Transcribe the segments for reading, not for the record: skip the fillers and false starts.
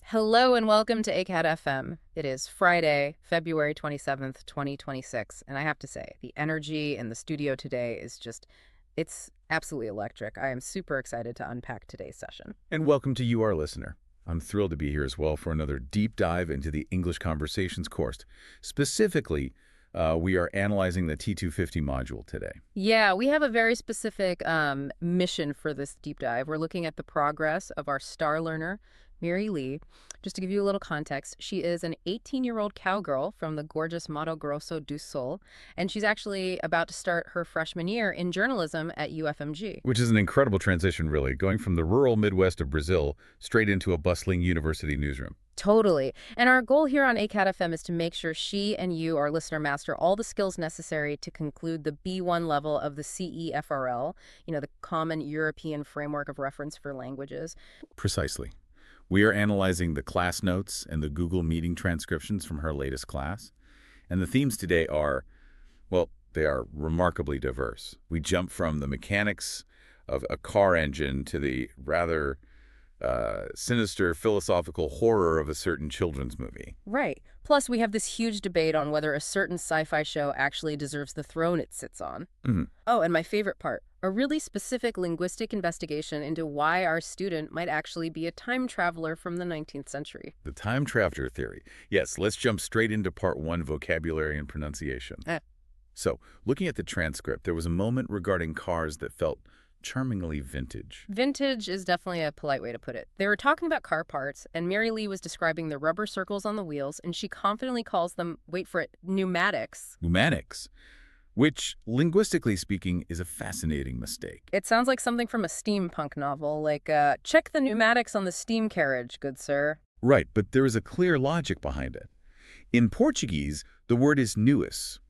Hello and welcome to AcadFM. It is Friday, February 27th, 2026, and I have to say, the energy in the studio today is it's absolutely electric. I am super excited to unpack today's session. And welcome to you, our listener. I'm thrilled to be here as well for another deep dive into the English Conversations course. Specifically, we are analyzing the T250 module today. Yeah, we have a very specific mission for this deep dive. We're looking at the progress of our star learner, Mireilly. Just to give you a little context, she is an 18-year-old cowgirl from the gorgeous Mato Grosso do Sul, and she's actually about to start her freshman year in journalism at UFMG. Which is an incredible transition, really, going from the rural Midwest of Brazil straight into a bustling university newsroom. Totally. And our goal here on AcadFM is to make sure she and you, our listener, master all the skills necessary to conclude the B1 level of the CEFRL, the Common European Framework of Reference for Languages. Precisely. We are analyzing the class notes and the Google Meeting transcriptions from her latest class. And the themes today are, well, they are remarkably diverse. We jump from the mechanics of a car engine to the rather sinister philosophical horror of a certain children's movie. Right. Plus, we have this huge debate on whether a certain sci-fi show actually deserves the throne it sits on. Mm-hmm. Oh, and my favorite part, a really specific linguistic investigation into why our student might actually be a time traveler from the 19th century. The time traveler theory. Yes, let's jump straight into part one, vocabulary and pronunciation. So, looking at the transcript, there was a moment regarding cars that felt charmingly vintage. Vintage is definitely a polite way to put it. They were talking about car parts, and Mireilly was describing the rubber circles on the wheels, and she confidently calls them, wait for it, pneumatics. Pneumatics, which, linguistically speaking, is a fascinating mistake. It sounds like something from a steampunk novel, like, check the pneumatics on the steam carriage, good sir. Right, but there is a clear logic behind it. In Portuguese, the word is nous.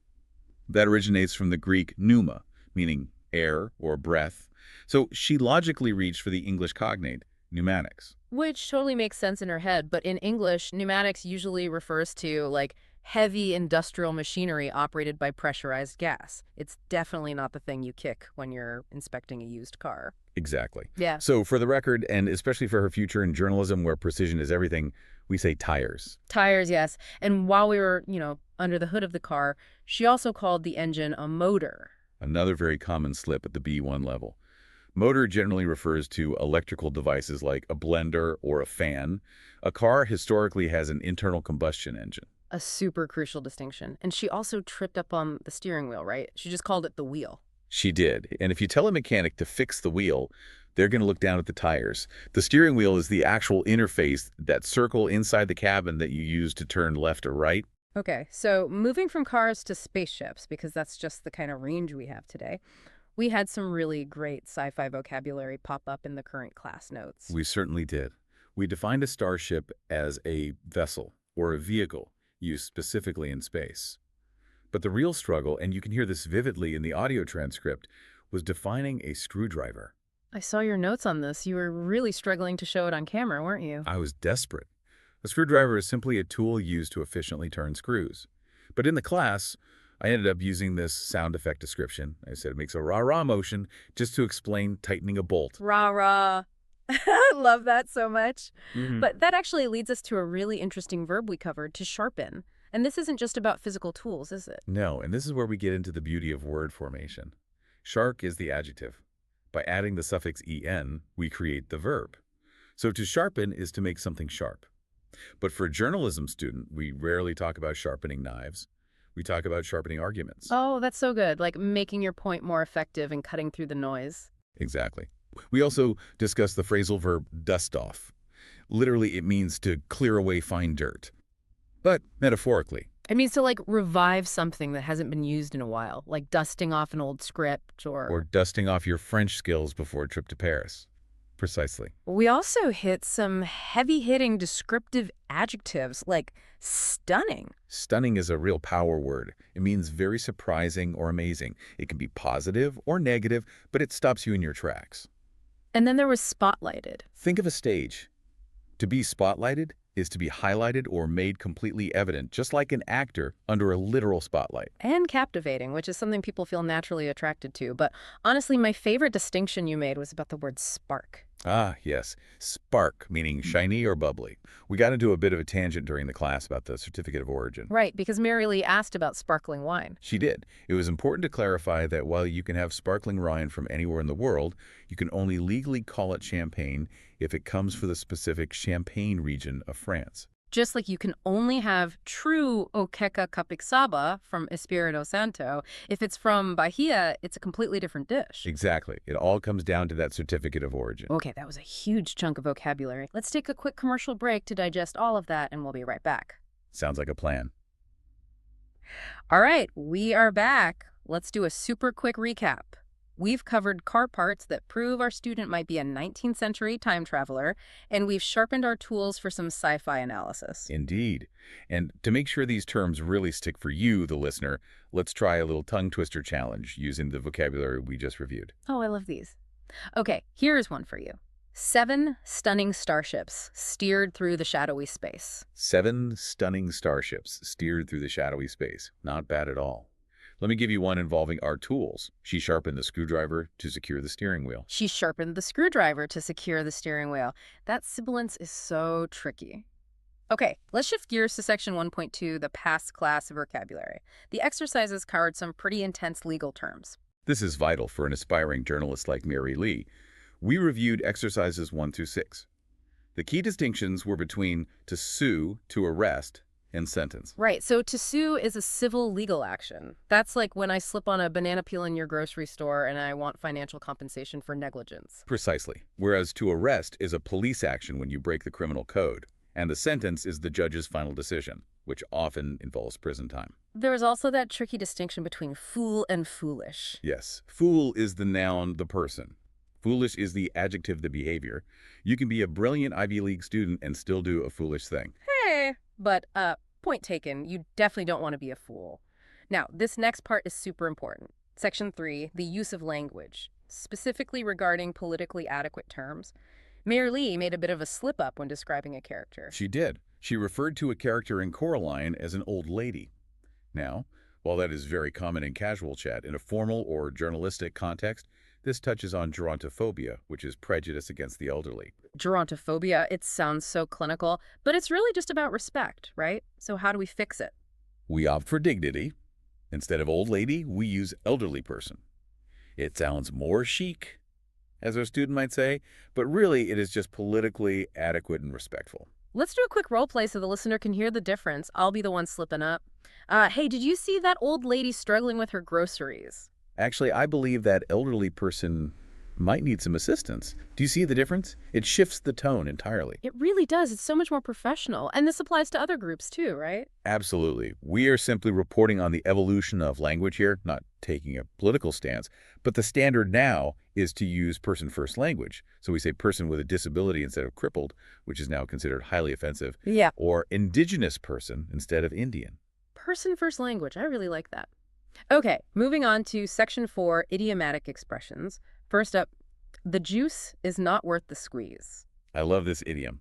That originates from the Greek pneuma, meaning air or breath. So she logically reached for the English cognate, pneumatics. Which totally makes sense in her head, but in English, pneumatics usually refers to, heavy industrial machinery operated by pressurized gas. It's definitely not the thing you kick when you're inspecting a used car. Exactly. Yeah. So for the record, and especially for her future in journalism where precision is everything, we say tires. Tires, yes. And while we were, under the hood of the car, she also called the engine a motor. Another very common slip at the B1 level. Motor generally refers to electrical devices like a blender or a fan. A car historically has an internal combustion engine. A super crucial distinction. And she also tripped up on the steering wheel, right? She just called it the wheel. She did. And if you tell a mechanic to fix the wheel, they're going to look down at the tires. The steering wheel is the actual interface, that circle inside the cabin that you use to turn left or right. Okay, so moving from cars to spaceships, because that's just the kind of range we have today, we had some really great sci-fi vocabulary pop up in the current class notes. We certainly did. We defined a starship as a vessel or a vehicle used specifically in space. But the real struggle, and you can hear this vividly in the audio transcript, was defining a screwdriver. I saw your notes on this. You were really struggling to show it on camera, weren't you? I was desperate. A screwdriver is simply a tool used to efficiently turn screws. But in the class, I ended up using this sound effect description. I said it makes a rah-rah motion just to explain tightening a bolt. Rah-rah. I love that so much. Mm-hmm. But that actually leads us to a really interesting verb we covered, to sharpen. And this isn't just about physical tools, is it? No, and this is where we get into the beauty of word formation. Shark is the adjective. By adding the suffix en, we create the verb. So to sharpen is to make something sharp. But for a journalism student, we rarely talk about sharpening knives. We talk about sharpening arguments. Oh, that's so good. Like making your point more effective and cutting through the noise. Exactly. We also discuss the phrasal verb dust off. Literally, it means to clear away fine dirt. But metaphorically. It means to revive something that hasn't been used in a while, like dusting off an old script Or dusting off your French skills before a trip to Paris. Precisely. We also hit some heavy-hitting descriptive adjectives like stunning. Stunning is a real power word. It means very surprising or amazing. It can be positive or negative, but it stops you in your tracks. And then there was spotlighted. Think of a stage. To be spotlighted is to be highlighted or made completely evident, just like an actor under a literal spotlight. And captivating, which is something people feel naturally attracted to. But honestly, my favorite distinction you made was about the word spark. Ah, yes. Spark, meaning shiny or bubbly. We got into a bit of a tangent during the class about the certificate of origin. Right, because Mireilly asked about sparkling wine. She did. It was important to clarify that while you can have sparkling wine from anywhere in the world, you can only legally call it champagne if it comes from the specific Champagne region of France. Just like you can only have true Oqueca Capixaba from Espirito Santo, if it's from Bahia, it's a completely different dish. Exactly. It all comes down to that certificate of origin. Okay, that was a huge chunk of vocabulary. Let's take a quick commercial break to digest all of that, and we'll be right back. Sounds like a plan. All right, we are back. Let's do a super quick recap. We've covered car parts that prove our student might be a 19th century time traveler, and we've sharpened our tools for some sci-fi analysis. Indeed. And to make sure these terms really stick for you, the listener, let's try a little tongue twister challenge using the vocabulary we just reviewed. Oh, I love these. Okay, here's one for you. 7 stunning starships steered through the shadowy space. 7 stunning starships steered through the shadowy space. Not bad at all. Let me give you one involving our tools. She sharpened the screwdriver to secure the steering wheel. She sharpened the screwdriver to secure the steering wheel. That sibilance is so tricky. Okay, let's shift gears to section 1.2, the past class vocabulary. The exercises covered some pretty intense legal terms. This is vital for an aspiring journalist like Mireilly. We reviewed exercises 1 through 6. The key distinctions were between to sue, to arrest, and sentence. Right, so to sue is a civil legal action. That's like when I slip on a banana peel in your grocery store and I want financial compensation for negligence. Precisely. Whereas to arrest is a police action when you break the criminal code, and the sentence is the judge's final decision, which often involves prison time. There is also that tricky distinction between fool and foolish. Yes, fool is the noun, the person. Foolish is the adjective, the behavior. You can be a brilliant Ivy League student and still do a foolish thing. Hey, but point taken, you definitely don't want to be a fool. Now, this next part is super important. Section 3, the use of language, specifically regarding politically adequate terms. Mireilly made a bit of a slip-up when describing a character. She did. She referred to a character in Coraline as an old lady. Now, while that is very common in casual chat, in a formal or journalistic context, this touches on gerontophobia, which is prejudice against the elderly. Gerontophobia, it sounds so clinical, but it's really just about respect, right? So how do we fix it? We opt for dignity. Instead of old lady, we use elderly person. It sounds more chic, as our student might say, but really it is just politically adequate and respectful. Let's do a quick role play so the listener can hear the difference. I'll be the one slipping up. Hey, did you see that old lady struggling with her groceries? Actually, I believe that elderly person might need some assistance. Do you see the difference? It shifts the tone entirely. It really does. It's so much more professional. And this applies to other groups too, right? Absolutely. We are simply reporting on the evolution of language here, not taking a political stance, but the standard now is to use person-first language. So we say person with a disability instead of crippled, which is now considered highly offensive, Yeah. or indigenous person instead of Indian. Person-first language. I really like that. Okay, moving on to section 4, idiomatic expressions. First up, the juice is not worth the squeeze. I love this idiom.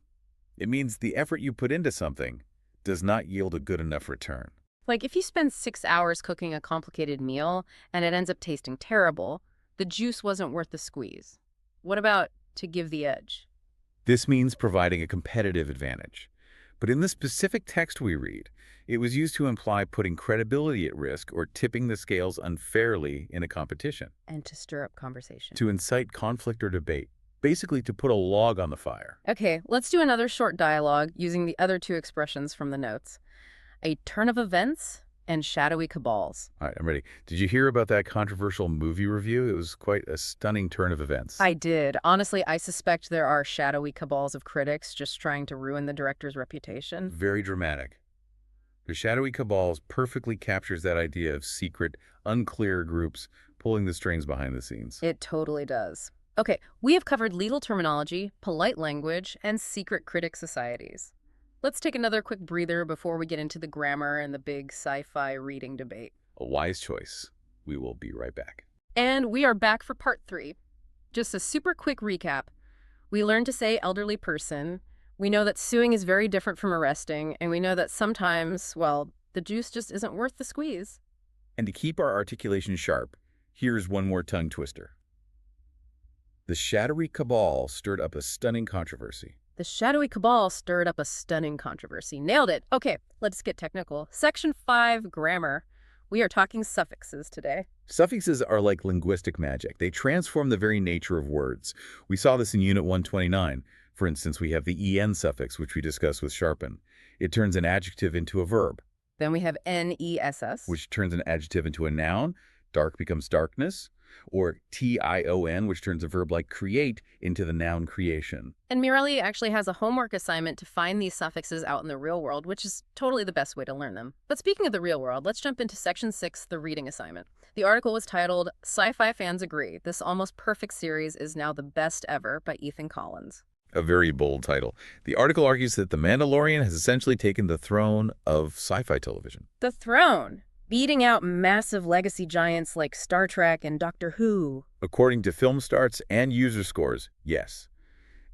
It means the effort you put into something does not yield a good enough return. Like if you spend 6 hours cooking a complicated meal and it ends up tasting terrible, the juice wasn't worth the squeeze. What about to give the edge? This means providing a competitive advantage. But in the specific text we read, it was used to imply putting credibility at risk or tipping the scales unfairly in a competition. And to stir up conversation. To incite conflict or debate. Basically, to put a log on the fire. Okay, let's do another short dialogue using the other two expressions from the notes. A turn of events and shadowy cabals. All right, I'm ready. Did you hear about that controversial movie review? It was quite a stunning turn of events. I did. Honestly, I suspect there are shadowy cabals of critics just trying to ruin the director's reputation. Very dramatic. The shadowy cabals perfectly captures that idea of secret, unclear groups pulling the strings behind the scenes. It totally does. Okay, we have covered legal terminology, polite language, and secret critic societies. Let's take another quick breather before we get into the grammar and the big sci-fi reading debate. A wise choice. We will be right back. And we are back for part 3. Just a super quick recap. We learned to say elderly person. We know that suing is very different from arresting, and we know that sometimes, well, the juice just isn't worth the squeeze. And to keep our articulation sharp, here's one more tongue twister. The shadowy cabal stirred up a stunning controversy. The shadowy cabal stirred up a stunning controversy. Nailed it. Okay, let's get technical. Section 5, grammar. We are talking suffixes today. Suffixes are like linguistic magic. They transform the very nature of words. We saw this in Unit 129. For instance, we have the en suffix, which we discussed with sharpen. It turns an adjective into a verb, Then we have ness. which turns an adjective into a noun. Dark becomes darkness. Or tion, which turns a verb like create into the noun creation. And Mireilly actually has a homework assignment to find these suffixes out in the real world, which is totally the best way to learn them. But speaking of the real world, let's jump into Section 6, the reading assignment. The article was titled, Sci-Fi Fans Agree. This almost perfect series is now the best ever by Ethan Collins. A very bold title. The article argues that The Mandalorian has essentially taken the throne of sci-fi television. The throne, beating out massive legacy giants like Star Trek and Doctor Who. According to film starts and user scores, yes.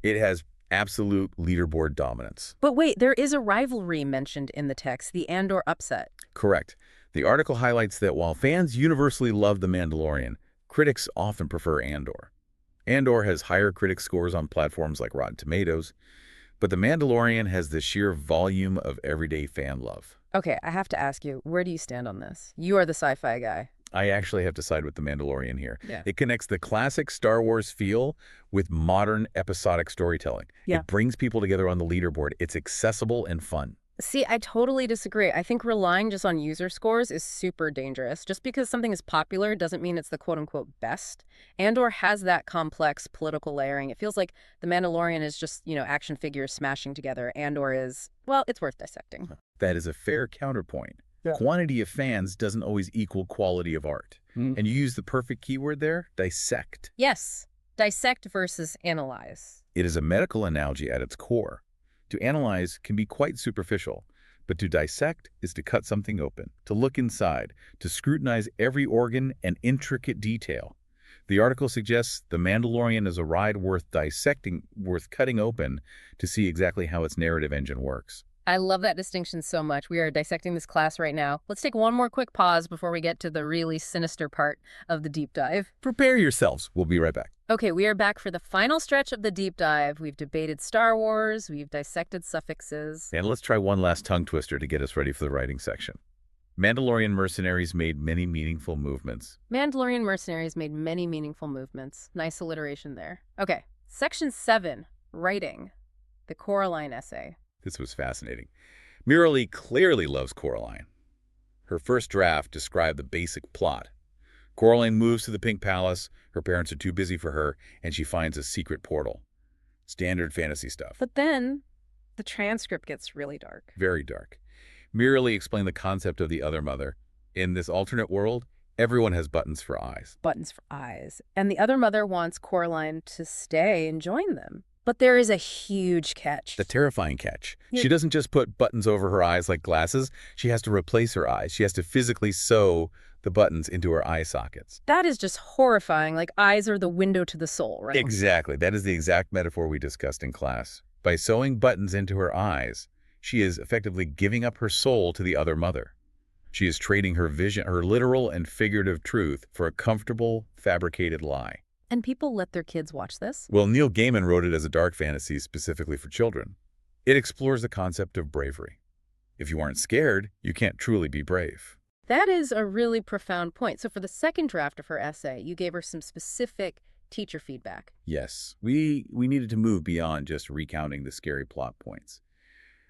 It has absolute leaderboard dominance. But wait, there is a rivalry mentioned in the text, the Andor upset. Correct. The article highlights that while fans universally love The Mandalorian, critics often prefer Andor. Andor has higher critic scores on platforms like Rotten Tomatoes, but The Mandalorian has the sheer volume of everyday fan love. Okay, I have to ask you, where do you stand on this? You are the sci-fi guy. I actually have to side with The Mandalorian here. Yeah. It connects the classic Star Wars feel with modern episodic storytelling. Yeah. It brings people together on the leaderboard. It's accessible and fun. See, I totally disagree. I think relying just on user scores is super dangerous. Just because something is popular doesn't mean it's the quote-unquote best. Andor has that complex political layering. It feels like The Mandalorian is just, action figures smashing together. Andor is, well, it's worth dissecting. That is a fair counterpoint. Yeah. Quantity of fans doesn't always equal quality of art. And you use the perfect keyword there, dissect. Yes, dissect versus analyze. It is a medical analogy at its core. To analyze can be quite superficial, but to dissect is to cut something open, to look inside, to scrutinize every organ and intricate detail. The article suggests The Mandalorian is a ride worth dissecting, worth cutting open to see exactly how its narrative engine works. I love that distinction so much. We are dissecting this class right now. Let's take one more quick pause before we get to the really sinister part of the deep dive. Prepare yourselves. We'll be right back. Okay, we are back for the final stretch of the deep dive. We've debated Star Wars, we've dissected suffixes. And let's try one last tongue twister to get us ready for the writing section. Mandalorian mercenaries made many meaningful movements. Mandalorian mercenaries made many meaningful movements. Nice alliteration there. Okay, Section 7, writing. The Coraline essay. This was fascinating. Mireilly clearly loves Coraline. Her first draft described the basic plot. Coraline moves to the Pink Palace, her parents are too busy for her, and she finds a secret portal. Standard fantasy stuff. But then, the transcript gets really dark. Very dark. Mireilly explained the concept of the other mother. In this alternate world, everyone has buttons for eyes. Buttons for eyes. And the other mother wants Coraline to stay and join them. But there is a huge catch. The terrifying catch. Yeah. She doesn't just put buttons over her eyes like glasses. She has to replace her eyes. She has to physically sew the buttons into her eye sockets. That is just horrifying. Like, eyes are the window to the soul, right? Exactly. That is the exact metaphor we discussed in class. By sewing buttons into her eyes, she is effectively giving up her soul to the other mother. She is trading her vision, her literal and figurative truth, for a comfortable, fabricated lie. And people let their kids watch this? Well, Neil Gaiman wrote it as a dark fantasy specifically for children. It explores the concept of bravery. If you aren't scared, you can't truly be brave. That is a really profound point. So for the second draft of her essay, you gave her some specific teacher feedback. Yes, we needed to move beyond just recounting the scary plot points.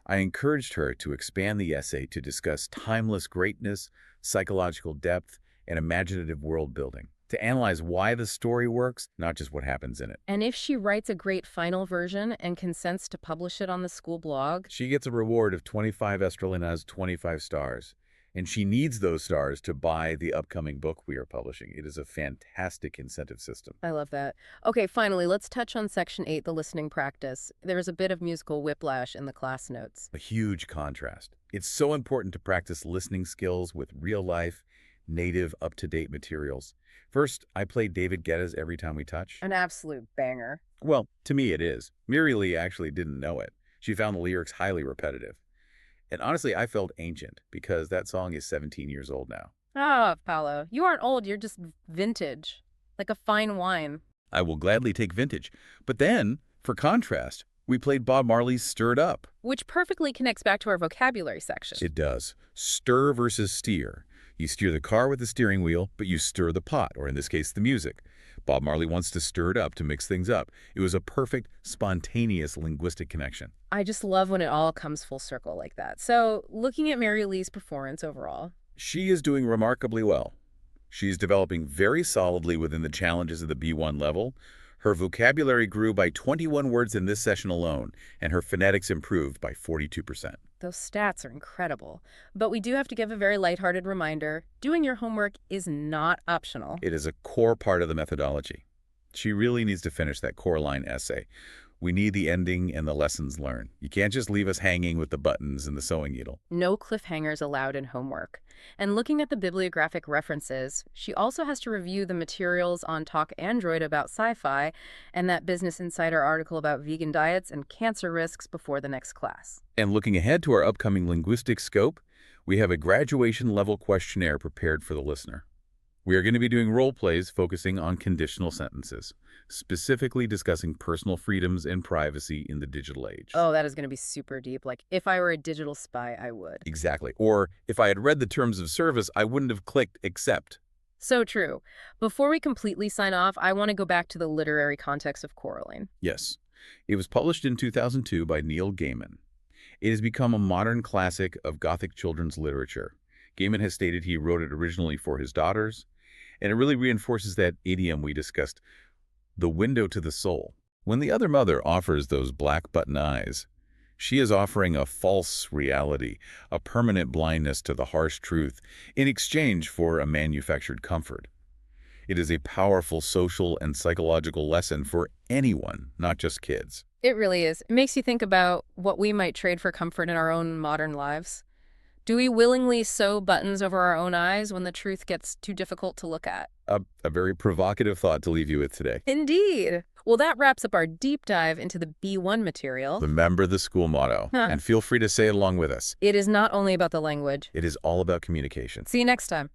I encouraged her to expand the essay to discuss timeless greatness, psychological depth, and imaginative world building. To analyze why the story works, not just what happens in it. And if she writes a great final version and consents to publish it on the school blog, She gets a reward of 25 Estrelinas, 25 stars. And she needs those stars to buy the upcoming book we are publishing. It is a fantastic incentive system. I love that. Okay, finally, let's touch on Section 8, the listening practice. There's a bit of musical whiplash in the class notes. A huge contrast. It's so important to practice listening skills with real-life, native, up-to-date materials. First, I play David Guetta's Every Time We Touch. An absolute banger. Well, to me it is. Mireilly actually didn't know it. She found the lyrics highly repetitive. And honestly, I felt ancient because that song is 17 years old now. Ah, Paolo, you aren't old, you're just vintage. Like a fine wine. I will gladly take vintage. But then, for contrast, we played Bob Marley's Stir It Up. Which perfectly connects back to our vocabulary section. It does. Stir versus steer. You steer the car with the steering wheel, but you stir the pot, or in this case, the music. Bob Marley wants to stir it up to mix things up. It was a perfect, spontaneous linguistic connection. I just love when it all comes full circle like that. So, looking at Mireilly's performance overall. She is doing remarkably well. She's developing very solidly within the challenges of the B1 level. Her vocabulary grew by 21 words in this session alone, and her phonetics improved by 42%. Those stats are incredible. But we do have to give a very lighthearted reminder. Doing your homework is not optional. It is a core part of the methodology. She really needs to finish that core line essay. We need the ending and the lessons learned. You can't just leave us hanging with the buttons and the sewing needle. No cliffhangers allowed in homework. And looking at the bibliographic references, she also has to review the materials on Talk Android about sci-fi and that Business Insider article about vegan diets and cancer risks before the next class. And looking ahead to our upcoming linguistics scope, we have a graduation-level questionnaire prepared for the listener. We are going to be doing role plays focusing on conditional sentences, specifically discussing personal freedoms and privacy in the digital age. Oh, that is going to be super deep. Like, if I were a digital spy, I would. Exactly. Or if I had read the terms of service, I wouldn't have clicked accept. So true. Before we completely sign off, I want to go back to the literary context of Coraline. Yes. It was published in 2002 by Neil Gaiman. It has become a modern classic of Gothic children's literature. Gaiman has stated he wrote it originally for his daughters, and it really reinforces that idiom we discussed, the window to the soul. When the other mother offers those black button eyes, she is offering a false reality, a permanent blindness to the harsh truth, in exchange for a manufactured comfort. It is a powerful social and psychological lesson for anyone, not just kids. It really is. It makes you think about what we might trade for comfort in our own modern lives. Do we willingly sew buttons over our own eyes when the truth gets too difficult to look at? A very provocative thought to leave you with today. Indeed. Well, that wraps up our deep dive into the B1 material. Remember the school motto, and feel free to say it along with us. It is not only about the language. It is all about communication. See you next time.